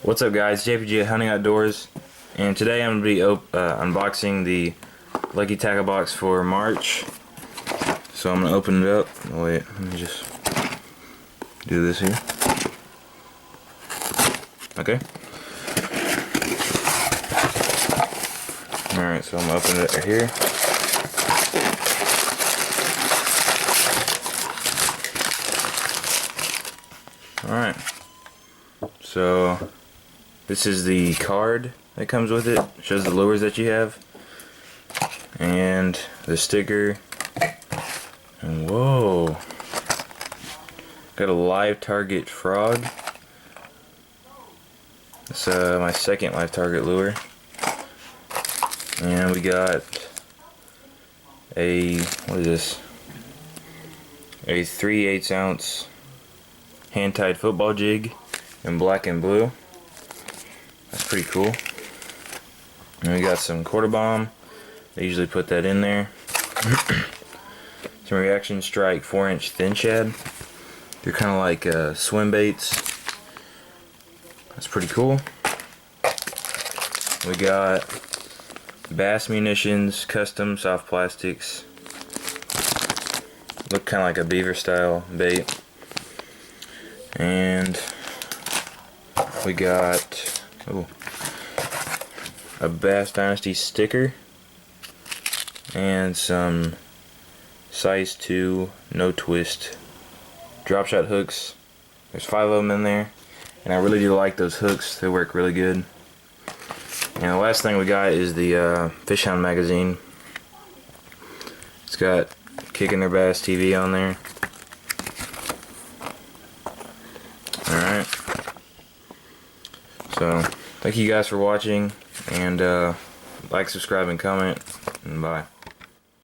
What's up, guys? JPG at Hunting Outdoors, and today I'm going to be unboxing the Lucky Tackle Box for March. So I'm going to open it up. Oh, wait, let me just do this here. Okay. Alright, so I'm going to open it right here. Alright. So this is the card that comes with it. It shows the lures that you have. And the sticker. And whoa. Got a live target frog. It's my second live target lure. And we got a, what is this? A 3/8 ounce hand-tied football jig in black and blue. That's pretty cool. And we got some quarter bomb. They usually put that in there. Some Reaction Strike 4-inch thin shad. They're kind of like swim baits. That's pretty cool. We got Bass Munitions custom soft plastics. Look kind of like a beaver style bait. And we got a Bass Dynasty sticker and some size 2 no twist drop shot hooks. There's 5 of them in there, and I really do like those hooks. They work really good. And the last thing we got is the Fish Hound magazine. It's got Kicking Their Bass TV on there. Alright. So, thank you guys for watching, and like, subscribe, and comment, and bye.